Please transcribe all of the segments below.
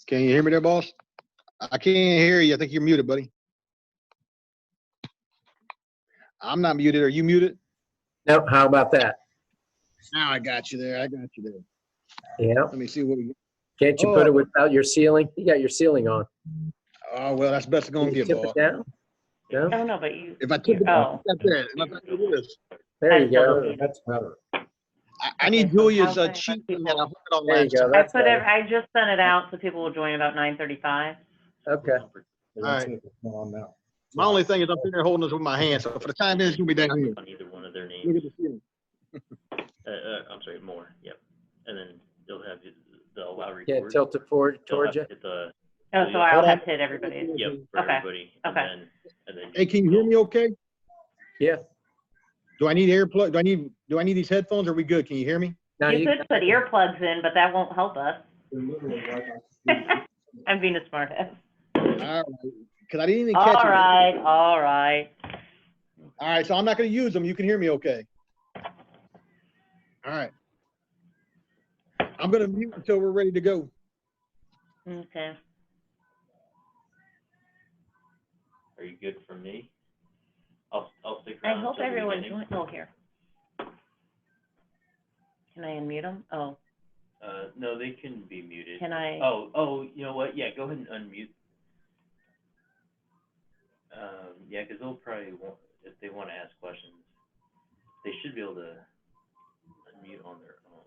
Can you hear me there, boss? I can't hear you. I think you're muted, buddy. I'm not muted. Are you muted? No, how about that? Now I got you there. I got you there. Yeah. Let me see what we get. Can't you put it without your ceiling? You got your ceiling on. Oh, well, that's best going Can to you get, tip boss. it down? No? Oh, no, but you. If I tip it, Oh. that's it. If I do this, There you go. That's better. I need Okay, so Julia's how many cheat people- that I put on There you last go. time. I That's put better. I just sent it out so people will join about 9:35. Okay. That's it. It's on now. My only thing is I'm sitting there holding this with my hand, so for the time being, it's going to be down here. On either one of their Look names. at the ceiling. I'm sorry, more, yep. And then they'll have the allow Yeah, record. tilt it forward They'll towards you. have to hit the, Oh, so I'll have to hit everybody. yep, for Okay, everybody. okay. And then. Hey, can you hear me okay? Yeah. Do I need earplug? Do I need these headphones? Are we good? Can you hear me? Now You could put earplugs in, but that won't help us. They're literally right off the street. I'm being a smart ass. All right. Because I didn't even catch All it. right, all right. All right, so I'm not going to use them. You can hear me okay. All right. I'm going to mute until we're ready to go. Okay. Are you good for me? I'll stick I around. hope till the everyone's beginning. joined. Oh, here. Can I unmute them? Oh, No, they can be muted. can I? Oh, you know what? Yeah, go ahead and unmute. Yeah, because they'll probably want, if they want to ask questions, they should be able to unmute on their own.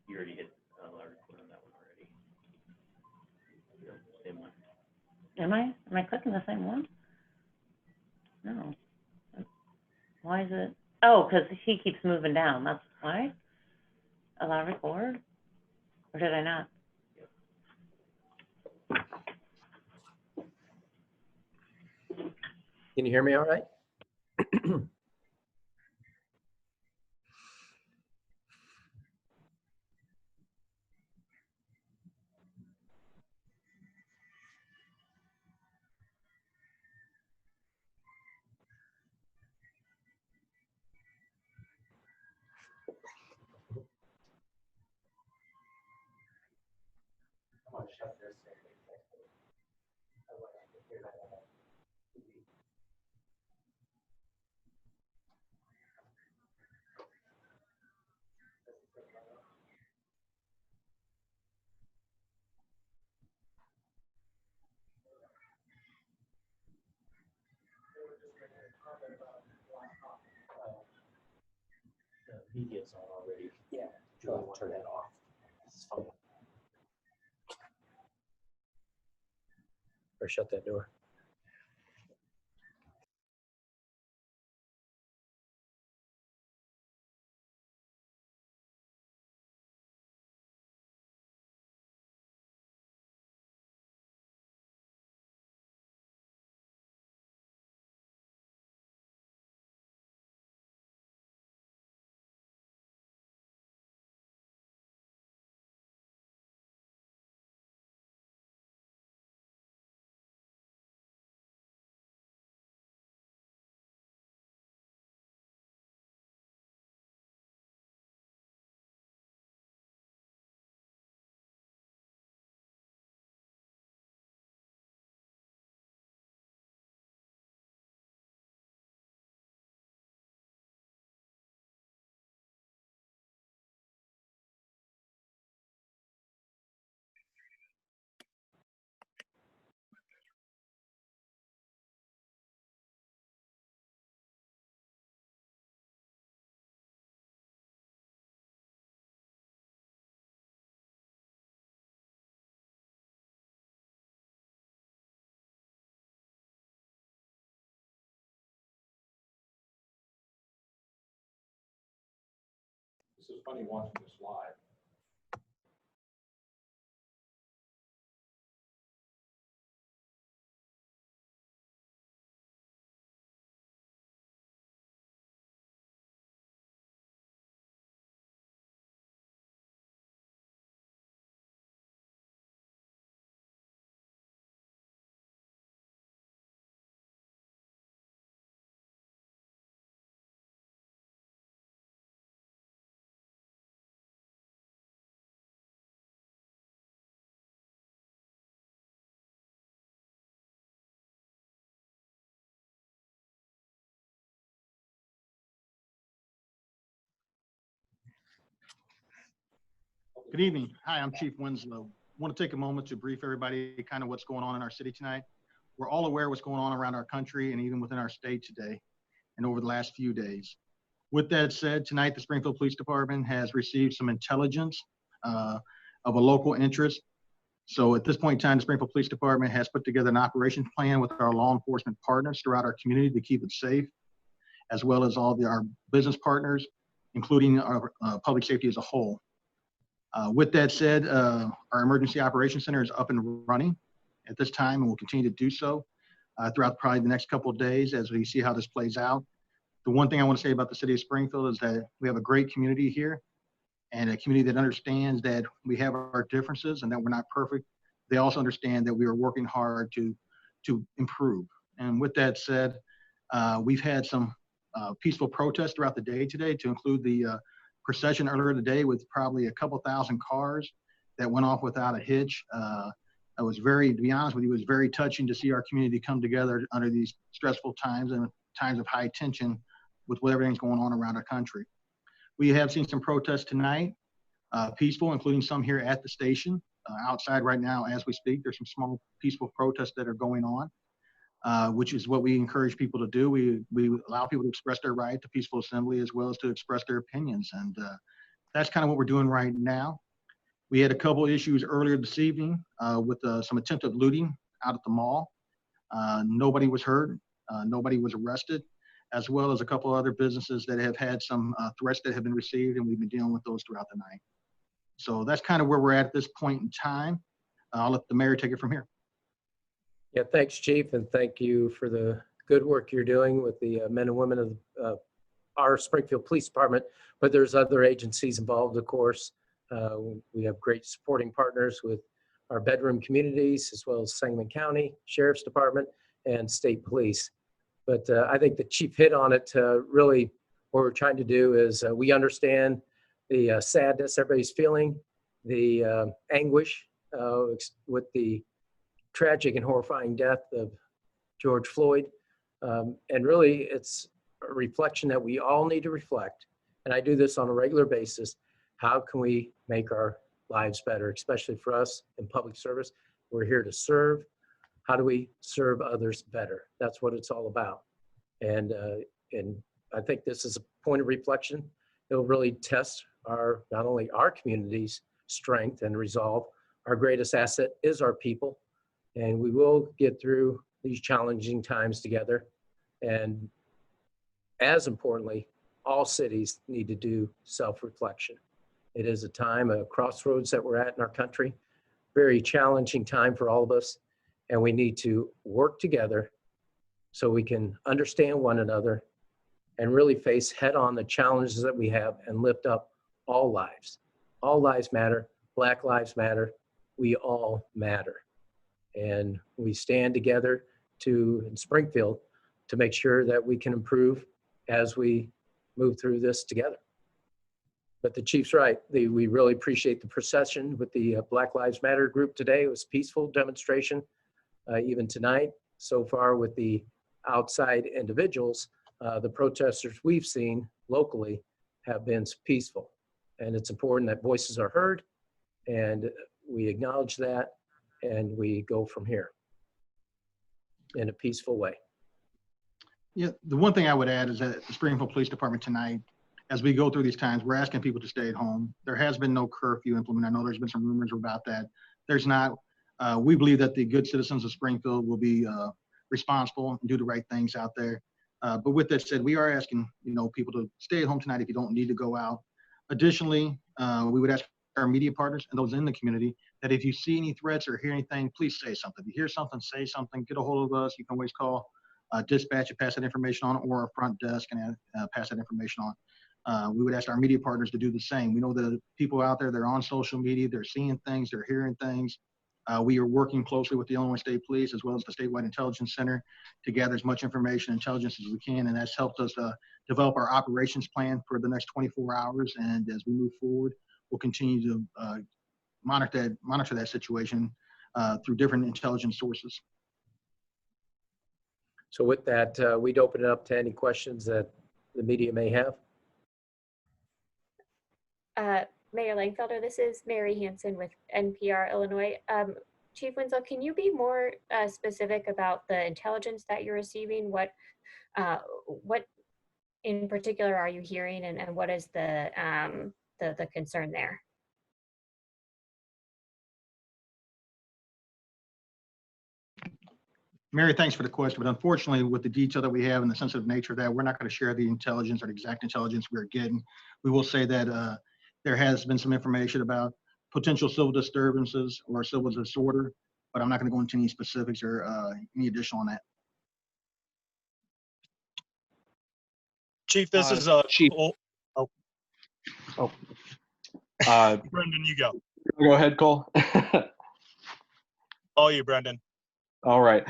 You already hit allow record on that one already. Yep, same one. Am I clicking the same one? No. Why is it? Oh, because he keeps moving down. That's why. Allow record? Or did I not? Can you hear me all right? Media's on already. Yeah. Turn that off. Or shut that door. This is funny watching this live. Good evening. Hi, I'm Chief Winslow. I want to take a moment to brief everybody kind of what's going on in our city tonight. We're all aware of what's going on around our country and even within our state today and over the last few days. With that said, tonight the Springfield Police Department has received some intelligence of a local interest. So at this point in time, the Springfield Police Department has put together an operations plan with our law enforcement partners throughout our community to keep it safe, as well as all our business partners, including our public safety as a whole. With that said, our Emergency Operations Center is up and running at this time and will continue to do so throughout probably the next couple of days as we see how this plays out. The one thing I want to say about the city of Springfield is that we have a great community here and a community that understands that we have our differences and that we're not perfect. They also understand that we are working hard to improve. And with that said, we've had some peaceful protests throughout the day today, to include the procession earlier today with probably a couple thousand cars that went off without a hitch. I was very, to be honest with you, it was very touching to see our community come together under these stressful times and times of high tension with what everything's going on around our country. We have seen some protests tonight, peaceful, including some here at the station. Outside right now as we speak, there's some small peaceful protests that are going on, which is what we encourage people to do. We allow people to express their right to peaceful assembly as well as to express their opinions. And that's kind of what we're doing right now. We had a couple issues earlier this evening with some attempted looting out at the mall. Nobody was hurt, nobody was arrested, as well as a couple other businesses that have had some threats that have been received, and we've been dealing with those throughout the night. So that's kind of where we're at this point in time. I'll let the mayor take it from here. Yeah, thanks, Chief, and thank you for the good work you're doing with the men and women of our Springfield Police Department, but there's other agencies involved, of course. We have great supporting partners with our bedroom communities, as well as Sangamon County Sheriff's Department and State Police. But I think the Chief hit on it. Really, what we're trying to do is we understand the sadness everybody's feeling, the anguish with the tragic and horrifying death of George Floyd. And really, it's a reflection that we all need to reflect. And I do this on a regular basis. How can we make our lives better, especially for us in public service? We're here to serve. How do we serve others better? That's what it's all about. And I think this is a point of reflection. It'll really test not only our community's strength and resolve. Our greatest asset is our people. And we will get through these challenging times together. And as importantly, all cities need to do self-reflection. It is a time, a crossroads that we're at in our country, very challenging time for all of us. And we need to work together so we can understand one another and really face head on the challenges that we have and lift up all lives. All lives matter. Black lives matter. We all matter. And we stand together in Springfield to make sure that we can improve as we move through this together. But the Chief's right. We really appreciate the procession with the Black Lives Matter group today. It was a peaceful demonstration, even tonight. So far with the outside individuals, the protesters we've seen locally have been peaceful. And it's important that voices are heard, and we acknowledge that, and we go from here in a peaceful way. Yeah, the one thing I would add is that the Springfield Police Department tonight, as we go through these times, we're asking people to stay at home. There has been no curfew implemented. I know there's been some rumors about that. There's not. We believe that the good citizens of Springfield will be responsible and do the right things out there. But with that said, we are asking people to stay at home tonight if you don't need to go out. Additionally, we would ask our media partners and those in the community that if you see any threats or hear anything, please say something. If you hear something, say something. Get a hold of us. You can always call dispatch and pass that information on, or our front desk and pass that information on. We would ask our media partners to do the same. We know that people out there, they're on social media, they're seeing things, they're hearing things. We are working closely with the Illinois State Police as well as the Statewide Intelligence Center to gather as much information and intelligence as we can, and that's helped us develop our operations plan for the next 24 hours. And as we move forward, we'll continue to monitor that situation through different intelligence sources. So with that, we'd open it up to any questions that the media may have. Mayor Langfelder. This is Mary Hansen with NPR Illinois. Chief Winslow, can you be more specific about the intelligence that you're receiving? What in particular are you hearing, and what is the concern there? Mary, thanks for the question, but unfortunately, with the detail that we have and the sensitive nature of that, we're not going to share the intelligence or the exact intelligence we're getting. We will say that there has been some information about potential civil disturbances or civil disorder, but I'm not going to go into any specifics or any additional on that. Chief, this is Chief. Brendan, you go. Go ahead, Cole. All you, Brendan. All right.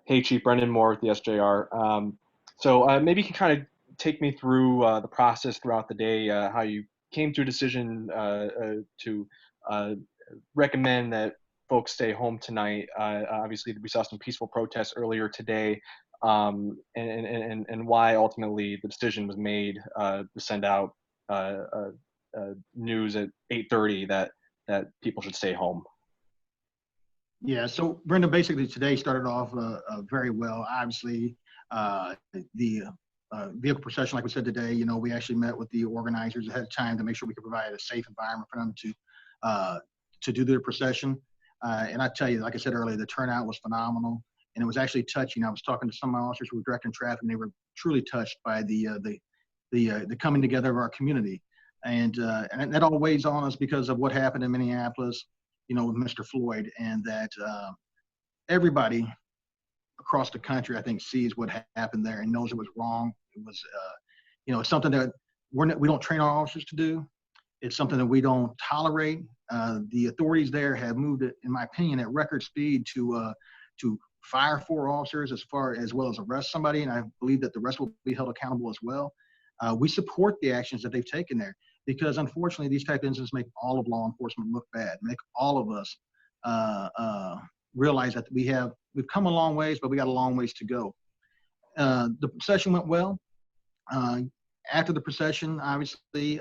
Hey, Chief, Brendan Moore with the SJR. So maybe you can kind of take me through the process throughout the day, how you came to a decision to recommend that folks stay home tonight. Obviously, we saw some peaceful protests earlier today, and why ultimately the decision was made to send out news at 8:30 that people should stay home. Yeah, so Brenda, basically today started off very well. Obviously, the vehicle procession, like we said today, you know, we actually met with the organizers ahead of time to make sure we could provide a safe environment for them to do their procession. And I tell you, like I said earlier, the turnout was phenomenal, and it was actually touching. I was talking to some of my officers who were directing traffic, and they were truly touched by the coming together of our community. And that all weighs on us because of what happened in Minneapolis, you know, with Mr. Floyd, and that everybody across the country, I think, sees what happened there and knows it was wrong. It was, you know, it's something that we don't train our officers to do. It's something that we don't tolerate. The authorities there have moved, in my opinion, at record speed to fire 4 officers as well as arrest somebody, and I believe that the rest will be held accountable as well. We support the actions that they've taken there, because unfortunately these type of incidents make all of law enforcement look bad, make all of us realize that we've come a long ways, but we got a long ways to go. The procession went well. After the procession, obviously,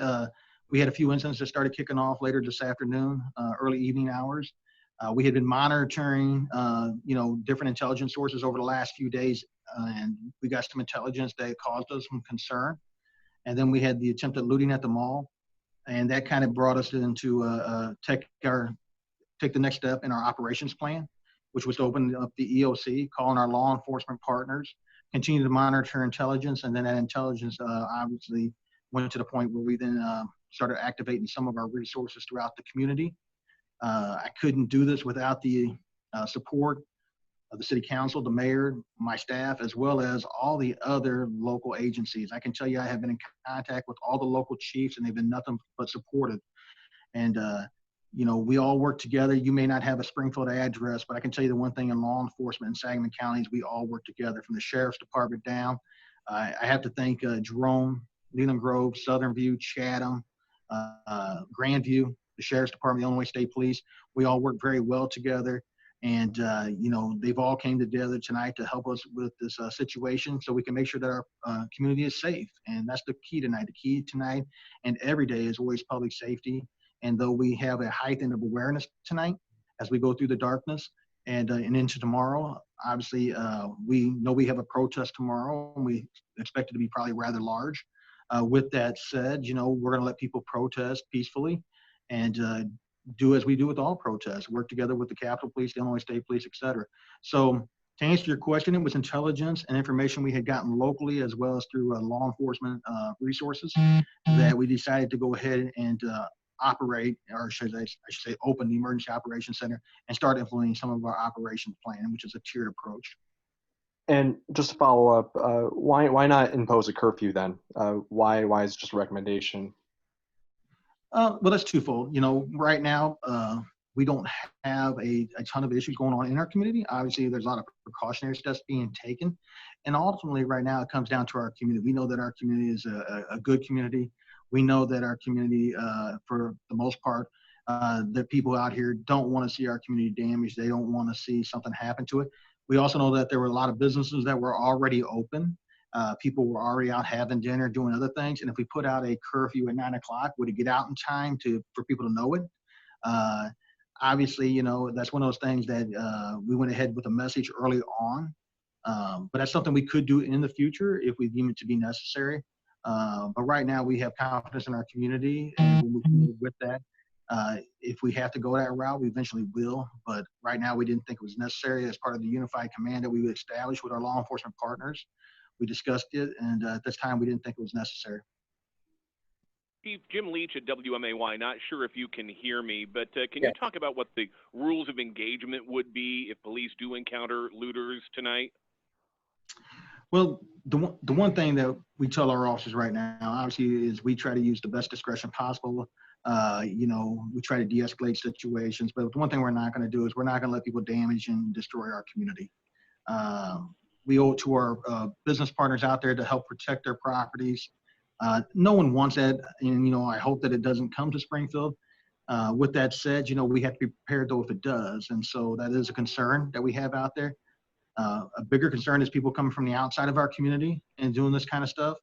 we had a few incidents that started kicking off later this afternoon, early evening hours. We had been monitoring, you know, different intelligence sources over the last few days, and we got some intelligence that caused us some concern. And then we had the attempted looting at the mall, and that kind of brought us into take the next step in our operations plan, which was to open up the EOC, calling our law enforcement partners, continue to monitor intelligence, and then that intelligence obviously went to the point where we then started activating some of our resources throughout the community. I couldn't do this without the support of the city council, the mayor, my staff, as well as all the other local agencies. I can tell you I have been in contact with all the local chiefs, and they've been nothing but supportive. And, you know, we all work together. You may not have a Springfield address, but I can tell you the one thing in law enforcement in Sangamon counties, we all work together from the sheriff's department down. I have to thank Jerome, Leland Grove, Southern View, Chatham, Grandview, the sheriff's department, the Illinois State Police. We all work very well together. And, you know, they've all came together tonight to help us with this situation so we can make sure that our community is safe. And that's the key tonight. The key tonight and every day is always public safety. And though we have a heightened of awareness tonight as we go through the darkness and into tomorrow, obviously we know we have a protest tomorrow, and we expect it to be probably rather large. With that said, you know, we're going to let people protest peacefully and do as we do with all protests, work together with the Capitol Police, the Illinois State Police, et cetera. So to answer your question, it was intelligence and information we had gotten locally as well as through law enforcement resources that we decided to go ahead and operate, or should I say open the Emergency Operations Center and start implementing some of our operations plan, which is a tiered approach. And just to follow up, why not impose a curfew then? Why is it just a recommendation? Well, that's twofold. You know, right now, we don't have a ton of issues going on in our community. Obviously, there's a lot of precautionary steps being taken. And ultimately, right now, it comes down to our community. We know that our community is a good community. We know that our community, for the most part, the people out here don't want to see our community damaged. They don't want to see something happen to it. We also know that there were a lot of businesses that were already open People were already out having dinner, doing other things. And if we put out a curfew at 9 o'clock, would it get out in time for people to know it? Obviously, you know, that's one of those things that we went ahead with a message early on. But that's something we could do in the future if we deem it to be necessary. But right now we have confidence in our community and we'll move forward with that. If we have to go that route, we eventually will. But right now we didn't think it was necessary as part of the unified command that we would establish with our law enforcement partners. We discussed it, and at this time we didn't think it was necessary. Chief, Jim Leach at WMAY. Not sure if you can hear me, but can you talk about what the rules of engagement would be if police do encounter looters tonight? Well, the one thing that we tell our officers right now, obviously, is we try to use the best discretion possible. You know, we try to de-escalate situations, but the one thing we're not going to do is we're not going to let people damage and destroy our community. We owe it to our business partners out there to help protect their properties. No one wants that, and you know, I hope that it doesn't come to Springfield. With that said, you know, we have to be prepared though if it does, and so that is a concern that we have out there. A bigger concern is people coming from the outside of our community and doing this kind of stuff,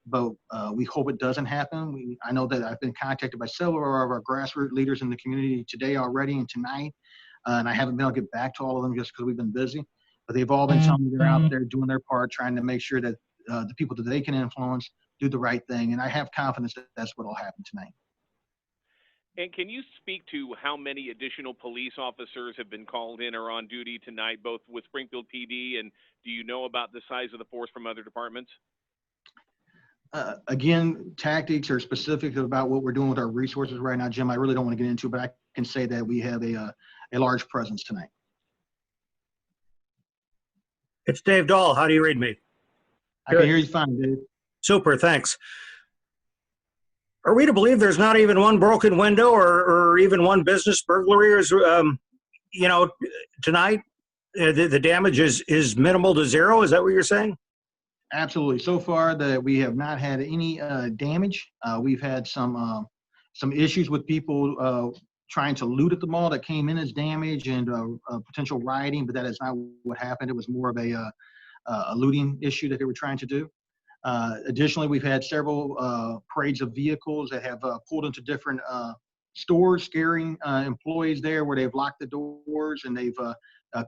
but we hope it doesn't happen. I know that I've been contacted by several of our grassroots leaders in the community today already and tonight, and I haven't been able to get back to all of them just because we've been busy, but they've all been telling me they're out there doing their part, trying to make sure that the people that they can influence do the right thing, and I have confidence that that's what will happen tonight. And can you speak to how many additional police officers have been called in or on duty tonight, both with Springfield PD, and do you know about the size of the force from other departments? Again, tactics are specific about what we're doing with our resources right now, Jim. I really don't want to get into, but I can say that we have a large presence tonight. It's Dave Dahl. How do you read me? I can hear you fine, Dave. Super, thanks. Are we to believe there's not even one broken window or even one business burglary? Or is, you know, tonight the damage is minimal to zero? Is that what you're saying? Absolutely. So far, we have not had any damage. We've had some issues with people trying to loot at the mall that came in as damage and potential rioting, but that is not what happened. It was more of a looting issue that they were trying to do. Additionally, we've had several parades of vehicles that have pulled into different stores, scaring employees there where they've locked the doors and they've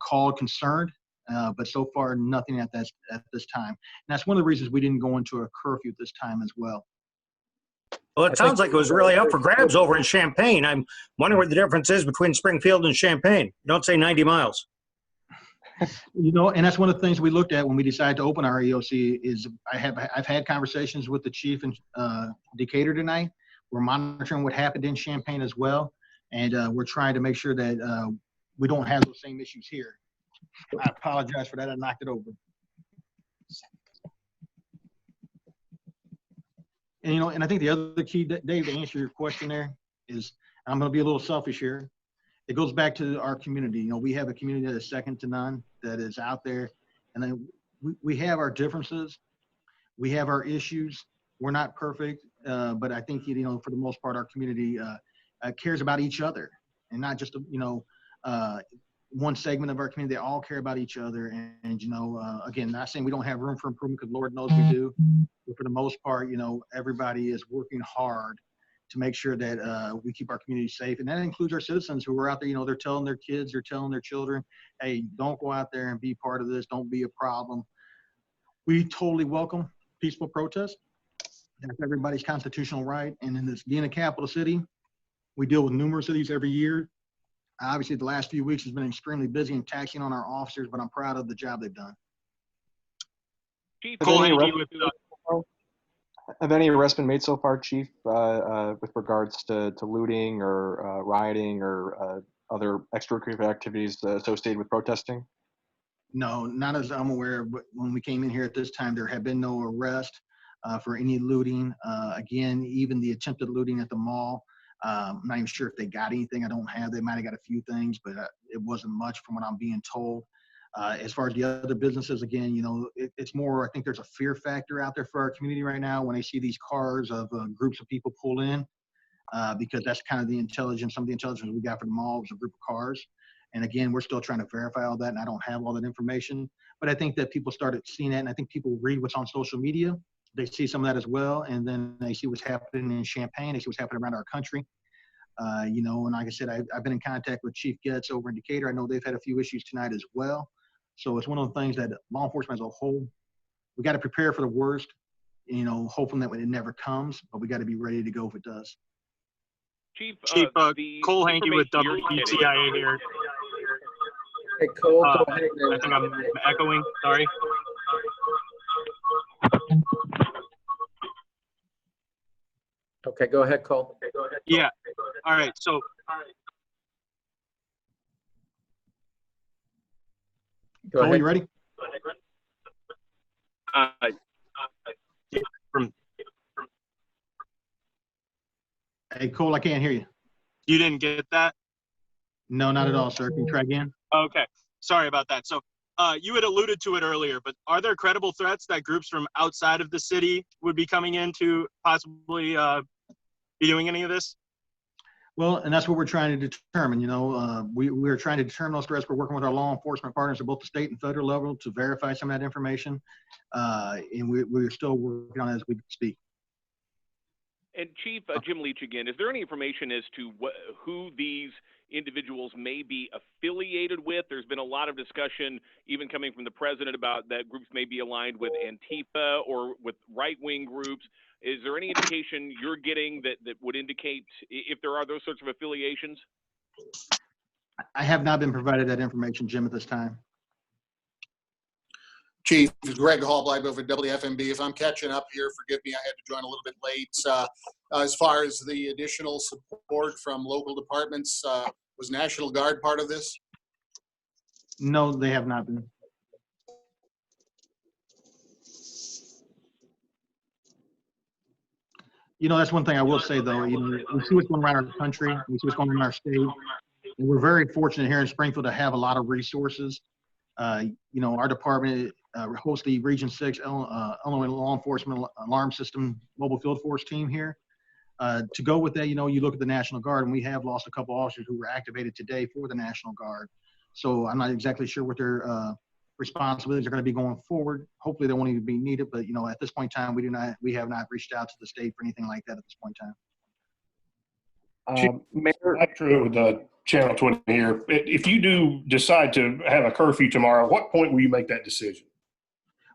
called concerned. But so far, nothing at this time. And that's one of the reasons we didn't go into a curfew at this time as well. Well, it sounds like it was really up for grabs over in Champaign. I'm wondering what the difference is between Springfield and Champaign. Don't say 90 miles. You know, and that's one of the things we looked at when we decided to open our EOC is I've had conversations with the chief in Decatur tonight. We're monitoring what happened in Champaign as well. And we're trying to make sure that we don't have those same issues here. I apologize for that. I knocked it over. And, you know, and I think the other key, Dave, to answer your question there is, I'm going to be a little selfish here. It goes back to our community. You know, we have a community that is second to none, that is out there. And then we have our differences. We have our issues. We're not perfect. But I think, you know, for the most part, our community cares about each other and not just, you know, one segment of our community. They all care about each other. And you know, again, not saying we don't have room for improvement, because Lord knows we do. But for the most part, you know, everybody is working hard to make sure that we keep our community safe. And that includes our citizens who are out there. You know, they're telling their kids, they're telling their children, hey, don't go out there and be part of this. Don't be a problem. We totally welcome peaceful protest. That's everybody's constitutional right. And in this being a capital city, we deal with numerous of these every year. Obviously, the last few weeks has been extremely busy and taxing on our officers, but I'm proud of the job they've done. Chief, have any arrests been made so far, Chief, with regards to looting or rioting or other extracurricular activities associated with protesting? No, not as I'm aware. But when we came in here at this time, there have been no arrest for any looting. Again, even the attempted looting at the mall, I'm not even sure if they got anything. I don't have. They might have got a few things, but it wasn't much from what I'm being told. As far as the other businesses, again, you know, it's more, I think there's a fear factor out there for our community right now when they see these cars of groups of people pull in, because that's kind of the intelligence. Some of the intelligence we got from the mall was a group of cars. And again, we're still trying to verify all that, and I don't have all that information. But I think that people started seeing that, and I think people read what's on social media. They see some of that as well, and then they see what's happening in Champaign. They see what's happening around our country. You know, and like I said, I've been in contact with Chief Getz over in Decatur. I know they've had a few issues tonight as well. So it's one of the things that law enforcement as a whole, we got to prepare for the worst, you know, hoping that it never comes, but we got to be ready to go if it does. Chief, Chief, Cole Hankey with information you're getting- WCIA here. Hey, Cole, go Uh, ahead. I think I'm echoing, sorry. Okay, go ahead, Cole. Yeah, all right, so Go Cole, ahead. you ready? uh, from, Hey, Cole, I can't hear you. you didn't get that? No, not at all, sir. Can you try again? Okay, sorry about that. So you had alluded to it earlier, but are there credible threats that groups from outside of the city would be coming in to possibly be doing any of this? Well, and that's what we're trying to determine. You know, we're trying to determine those threats. We're working with our law enforcement partners at both the state and federal level to verify some of that information. And we're still working on it as we speak. And Chief Jim Leach again, is there any information as to who these individuals may be affiliated with? There's been a lot of discussion, even coming from the president, about that groups may be aligned with Antifa or with right-wing groups. Is there any indication you're getting that would indicate if there are those sorts of affiliations? I have not been provided that information, Jim, at this time. Chief, Greg Hall, Blythe for WFMB. If I'm catching up here, forgive me, I had to join a little bit late. As far as the additional support from local departments, was National Guard part of this? No, they have not been. You know, that's one thing I will say, though. You know, we see what's going on around our country. We see what's going on in our state. And we're very fortunate here in Springfield to have a lot of resources. You know, our department hosts the Region 6 Illinois Law Enforcement Alarm System Mobile Field Force team here. To go with that, you know, you look at the National Guard, and we have lost a couple officers who were activated today for the National Guard. So I'm not exactly sure what their responsibilities are going to be going forward. Hopefully they won't even be needed, but you know, at this point in time, we have not reached out to the state for anything like that at this point in time. Mayor, Not true with the Channel 20 here. If you do decide to have a curfew tomorrow, what point will you make that decision?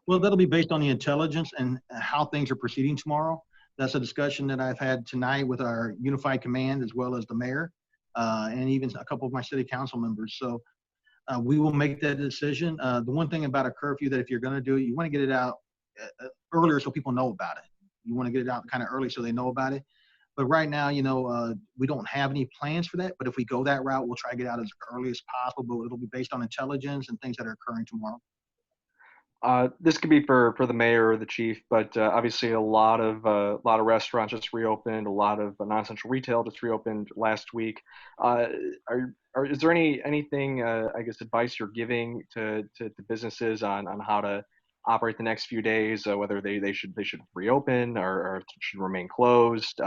Well, that'll be based on the intelligence and how things are proceeding tomorrow. That's a discussion that I've had tonight with our unified command as well as the mayor and even a couple of my city council members. So we will make that decision. The one thing about a curfew that if you're going to do it, you want to get it out earlier so people know about it. You want to get it out kind of early so they know about it. But right now, you know, we don't have any plans for that. But if we go that route, we'll try to get out as early as possible. But it'll be based on intelligence and things that are occurring tomorrow. This could be for the mayor or the chief, but obviously a lot of restaurants just reopened, a lot of non-essential retail just reopened last week. Is there anything I guess advice you're giving to businesses on how to operate the next few days, whether they should reopen or should remain closed?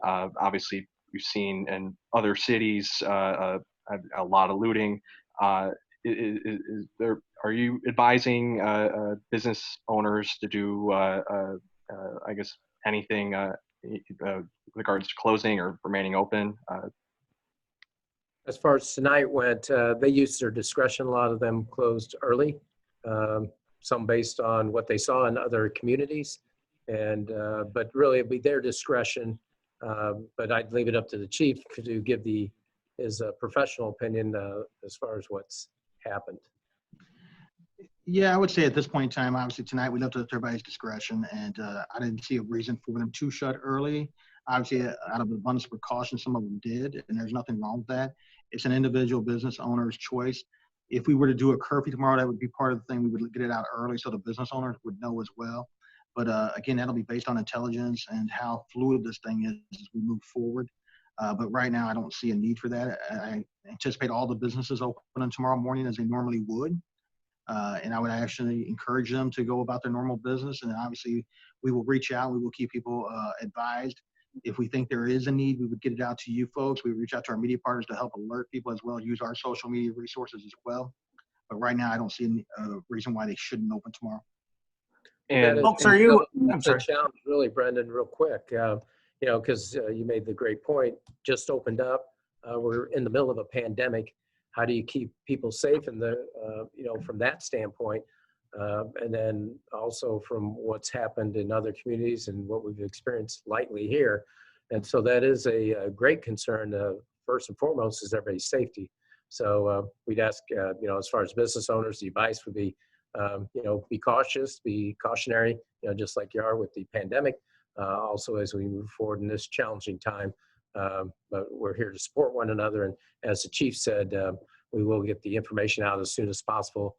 Obviously, we've seen in other cities a lot of looting. Are you advising business owners to do, I guess, anything with regards to closing or remaining open? As far as tonight went, they used their discretion. A lot of them closed early, some based on what they saw in other communities. And but really, it'd be their discretion. But I'd leave it up to the chief to give his professional opinion as far as what's happened. Yeah, I would say at this point in time, obviously tonight we left it to everybody's discretion, and I didn't see a reason for them to shut early. Obviously, out of abundance of precaution, some of them did, and there's nothing wrong with that. It's an individual business owner's choice. If we were to do a curfew tomorrow, that would be part of the thing. We would get it out early so the business owners would know as well. But again, that'll be based on intelligence and how fluid this thing is as we move forward. But right now, I don't see a need for that. I anticipate all the businesses opening tomorrow morning as they normally would. And I would actually encourage them to go about their normal business. And obviously, we will reach out. We will keep people advised. If we think there is a need, we would get it out to you folks. We would reach out to our media partners to help alert people as well, use our social media resources as well. But right now, I don't see any reason why they shouldn't open tomorrow. And Folks, are you? I'm That's the sorry. challenge, really, Brendan, real quick. You know, because you made the great point, just opened up. We're in the middle of a pandemic. How do you keep people safe in the, you know, from that standpoint? And then also from what's happened in other communities and what we've experienced lightly here. And so that is a great concern. First and foremost is everybody's safety. So we'd ask, you know, as far as business owners, the advice would be, you know, be cautious, be cautionary, you know, just like you are with the pandemic. Also, as we move forward in this challenging time, but we're here to support one another. And as the chief said, we will get the information out as soon as possible.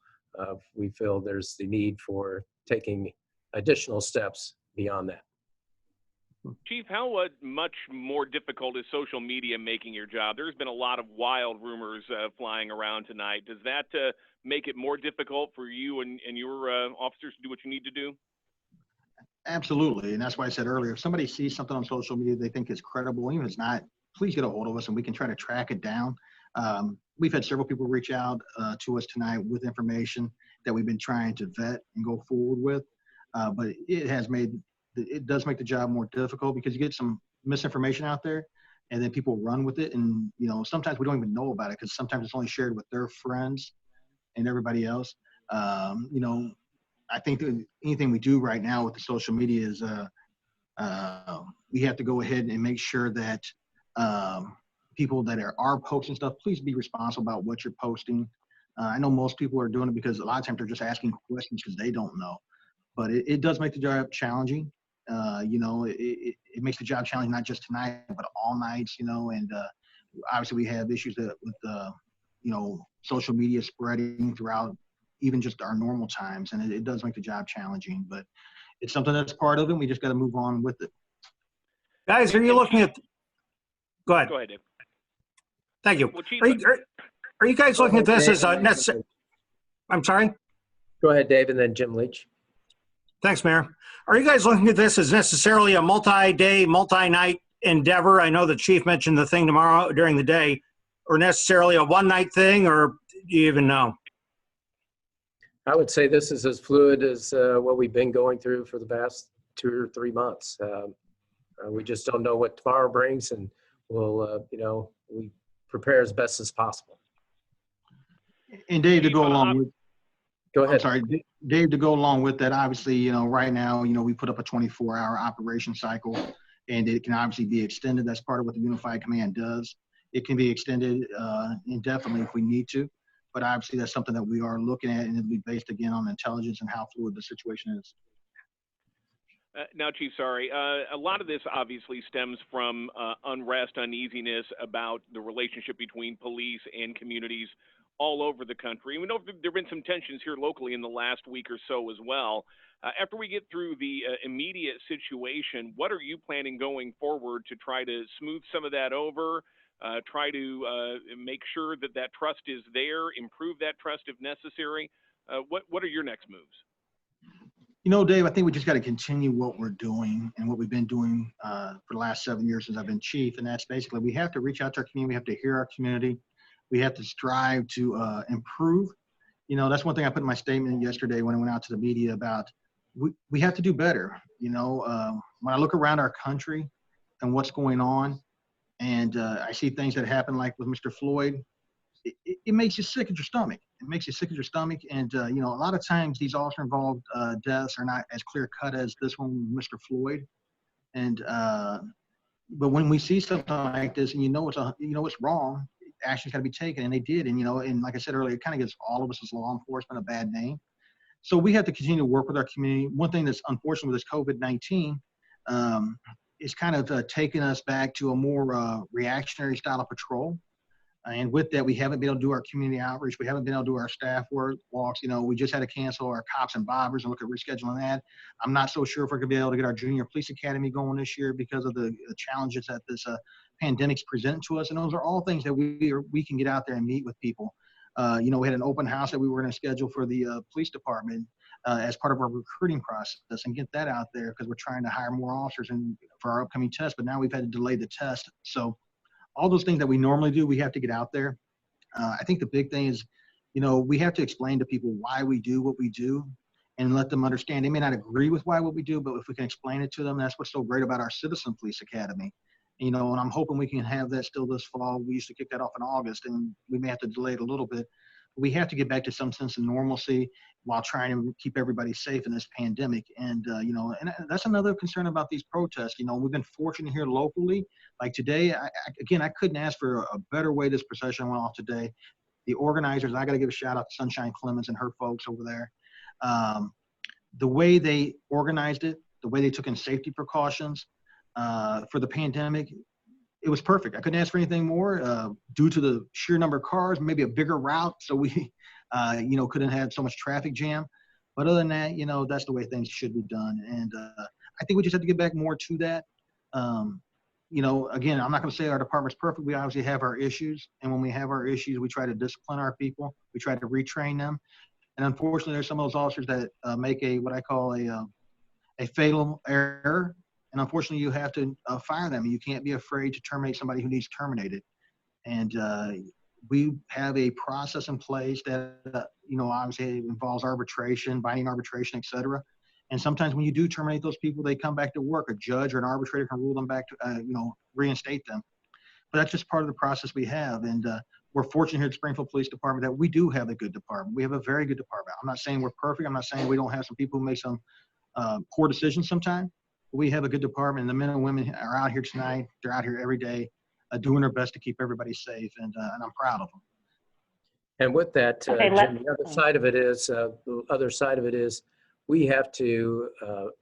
We feel there's the need for taking additional steps beyond that. Chief, how much more difficult is social media making your job? There's been a lot of wild rumors flying around tonight. Does that make it more difficult for you and your officers to do what you need to do? Absolutely. And that's why I said earlier, if somebody sees something on social media they think is credible, even if it's not, please get a hold of us and we can try to track it down. We've had several people reach out to us tonight with information that we've been trying to vet and go forward with. But it does make the job more difficult because you get some misinformation out there and then people run with it. And, you know, sometimes we don't even know about it because sometimes it's only shared with their friends and everybody else. You know, I think that anything we do right now with the social media is we have to go ahead and make sure that people that are posting stuff, please be responsible about what you're posting. I know most people are doing it because a lot of times they're just asking questions because they don't know. But it does make the job challenging. You know, it makes the job challenging not just tonight, but all nights, you know, and obviously we have issues with, you know, social media spreading throughout even just our normal times. And it does make the job challenging, but it's something that's part of it. And we just got to move on with it. Guys, are you looking at? Go ahead. Go ahead, Dave. Thank you. Well, Chief, Are you guys looking at this as necessary? I'm sorry? Go ahead, Dave, and then Jim Leach. Thanks, Mayor. Are you guys looking at this as necessarily a multi-day, multi-night endeavor? I know the chief mentioned the thing tomorrow during the day, or necessarily a one-night thing, or do you even know? I would say this is as fluid as what we've been going through for the past 2 or 3 months. We just don't know what tomorrow brings, and we'll, you know, we prepare as best as possible. And Dave, to go along with, go ahead. I'm sorry, Dave, to go along with that, obviously, you know, right now, you know, we put up a 24-hour operation cycle, and it can obviously be extended. That's part of what the Unified Command does. It can be extended indefinitely if we need to, but obviously that's something that we are looking at, and it'll be based again on intelligence and how fluid the situation is. Now, Chief, sorry. A lot of this obviously stems from unrest, uneasiness about the relationship between police and communities all over the country. We know there have been some tensions here locally in the last week or so as well. After we get through the immediate situation, what are you planning going forward to try to smooth some of that over, try to make sure that that trust is there, improve that trust if necessary? What are your next moves? You know, Dave, I think we just got to continue what we're doing and what we've been doing for the last 7 years since I've been chief. And that's basically, we have to reach out to our community. We have to hear our community. We have to strive to improve. You know, that's one thing I put in my statement yesterday when I went out to the media about we have to do better. You know, when I look around our country and what's going on, and I see things that happen like with Mr. Floyd, it makes you sick at your stomach. It makes you sick at your stomach. And, you know, a lot of times these officer-involved deaths are not as clear-cut as this one with Mr. Floyd. And, but when we see something like this and you know it's wrong, action's got to be taken, and they did. And, you know, and like I said earlier, it kind of gives all of us as law enforcement a bad name. So we have to continue to work with our community. One thing that's unfortunate with this COVID-19 is kind of taking us back to a more reactionary style of patrol. And with that, we haven't been able to do our community outreach. We haven't been able to do our staff work walks. You know, we just had to cancel our cops and bobbers and look at rescheduling that. I'm not so sure if we're going to be able to get our junior police academy going this year because of the challenges that this pandemic's presented to us. And those are all things that we can get out there and meet with people. We had an open house that we were going to schedule for the police department as part of our recruiting process and get that out there because we're trying to hire more officers and for our upcoming test. But now we've had to delay the test. So all those things that we normally do, we have to get out there. I think the big thing is, we have to explain to people why we do what we do and let them understand. They may not agree with what we do, but if we can explain it to them, that's what's so great about our Citizen Police Academy. And I'm hoping we can have that still this fall. We used to kick that off in August, and we may have to delay it a little bit. We have to get back to some sense of normalcy while trying to keep everybody safe in this pandemic. And, and that's another concern about these protests. We've been fortunate here locally. Like today, I couldn't ask for a better way this procession went off today. The organizers, I got to give a shout out to Sunshine Clemens and her folks over there. The way they organized it, the way they took in safety precautions for the pandemic, it was perfect. I couldn't ask for anything more due to the sheer number of cars, maybe a bigger route. So we, couldn't have so much traffic jam. But other than that, that's the way things should be done. And I think we just have to get back more to that. Again, I'm not going to say our department's perfect. We obviously have our issues. And when we have our issues, we try to discipline our people. We try to retrain them. And unfortunately, there's some of those officers that make what I call a fatal error. And unfortunately, you have to fire them. You can't be afraid to terminate somebody who needs terminated. And we have a process in place that, obviously involves arbitration, binding arbitration, et cetera. And sometimes when you do terminate those people, they come back to work. A judge or an arbitrator can rule them back to, reinstate them. But that's just part of the process we have. And we're fortunate here at Springfield Police Department that we do have a good department. We have a very good department. I'm not saying we're perfect. I'm not saying we don't have some people who make some poor decisions sometimes. But we have a good department. And the men and women are out here tonight. They're out here every day doing their best to keep everybody safe. And I'm proud of them. And with that, Okay, Jim, the other side of it is we have to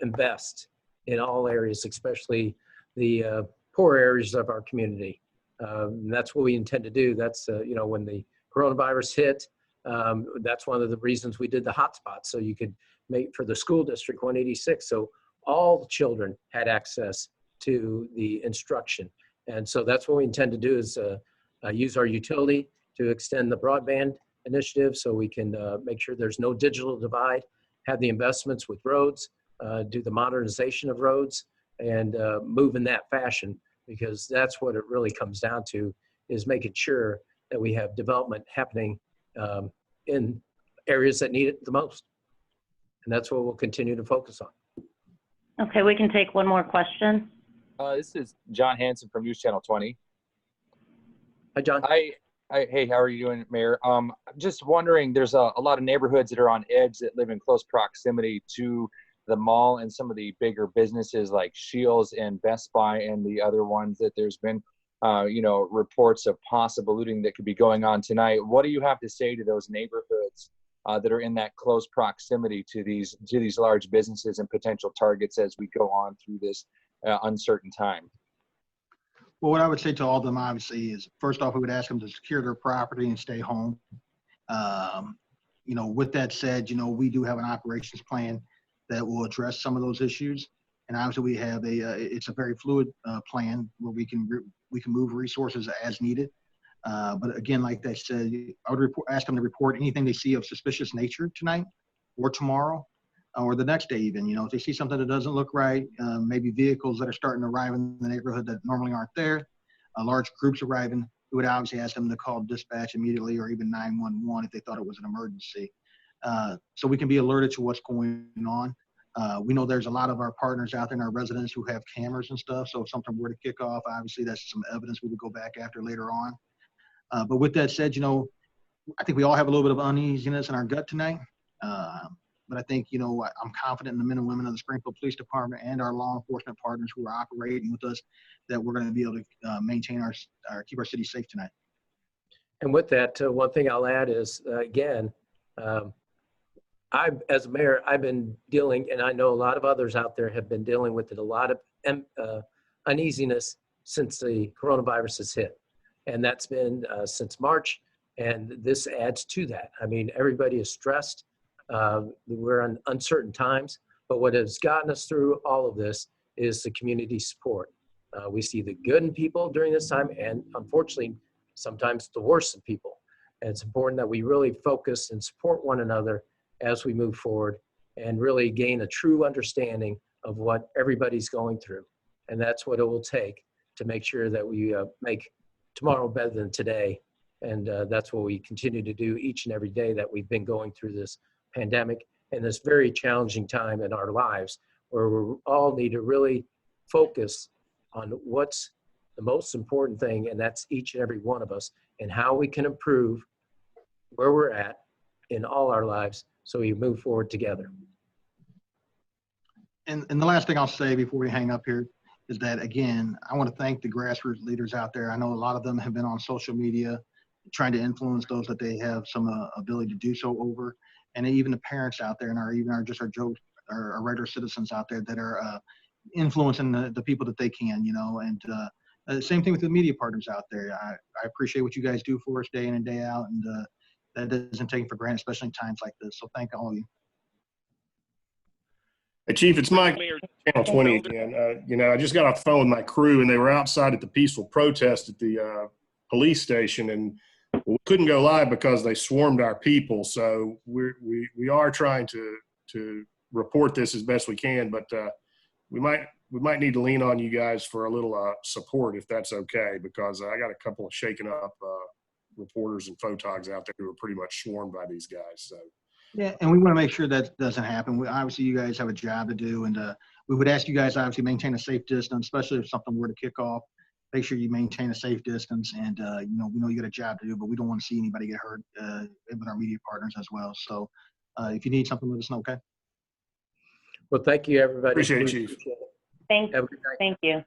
invest in all areas, especially the poor areas of our community. That's what we intend to do. That's, when the coronavirus hit, that's one of the reasons we did the hotspots. So you could make for the school district 186. So all the children had access to the instruction. And so that's what we intend to do is use our utility to extend the broadband initiative so we can make sure there's no digital divide, have the investments with roads, do the modernization of roads, and move in that fashion, because that's what it really comes down to, is making sure that we have development happening in areas that need it the most. And that's what we'll continue to focus on. Okay, we can take one more question. This is John Hanson from News Channel 20. Hi, John. Hey, how are you doing, Mayor? I'm just wondering, there's a lot of neighborhoods that are on edge that live in close proximity to the mall and some of the bigger businesses like Shields and Best Buy and the other ones that there's been, reports of possible looting that could be going on tonight. What do you have to say to those neighborhoods that are in that close proximity to these large businesses and potential targets as we go on through this uncertain time? Well, what I would say to all of them, obviously, is first off, we would ask them to secure their property and stay home. With that said, we do have an operations plan that will address some of those issues. And obviously, we have it's a very fluid plan where we can move resources as needed. But again, like I said, I would ask them to report anything they see of suspicious nature tonight or tomorrow or the next day even. If they see something that doesn't look right, maybe vehicles that are starting to arrive in the neighborhood that normally aren't there, large groups arriving, we would obviously ask them to call dispatch immediately or even 911 if they thought it was an emergency. So we can be alerted to what's going on. We know there's a lot of our partners out there and our residents who have cameras and stuff. So if something were to kick off, obviously that's some evidence we would go back after later on. But with that said, I think we all have a little bit of uneasiness in our gut tonight. But I think, I'm confident in the men and women of the Springfield Police Department and our law enforcement partners who are operating with us that we're going to be able to maintain keep our city safe tonight. And with that, one thing I'll add is, again, as a mayor, I've been dealing, and I know a lot of others out there have been dealing with it, a lot of uneasiness since the coronavirus has hit. And that's been since March, and this adds to that. I mean, everybody is stressed. We're in uncertain times, but what has gotten us through all of this is the community support. We see the good in people during this time, and unfortunately, sometimes the worst in people. And it's important that we really focus and support one another as we move forward and really gain a true understanding of what everybody's going through. And that's what it will take to make sure that we make tomorrow better than today. And that's what we continue to do each and every day that we've been going through this pandemic and this very challenging time in our lives, where we all need to really focus on what's the most important thing, and that's each and every one of us, and how we can improve where we're at in all our lives so we move forward together. And the last thing I'll say before we hang up here is that, again, I want to thank the grassroots leaders out there. I know a lot of them have been on social media trying to influence those that they have some ability to do so over, and even the parents out there and our regular citizens out there that are influencing the people that they can, and same thing with the media partners out there. I appreciate what you guys do for us day in and day out, and that isn't taken for granted, especially in times like this. So thank all of you. Hey, Chief, it's Mike, Channel 20 again. I just got off the phone with my crew, and they were outside at the peaceful protest at the police station, and we couldn't go live because they swarmed our people. So we are trying to report this as best we can, but we might need to lean on you guys for a little support, if that's okay, because I got a couple of shaken up reporters and photogs out there who are pretty much swarmed by these guys. So. Yeah, and we want to make sure that doesn't happen. Obviously, you guys have a job to do, and we would ask you guys obviously maintain a safe distance, especially if something were to kick off. Make sure you maintain a safe distance, and we know you got a job to do, but we don't want to see anybody get hurt with our media partners as well. So, if you need something, let us know. Okay. Well, thank you, everybody. Appreciate it, Chief. Thank you.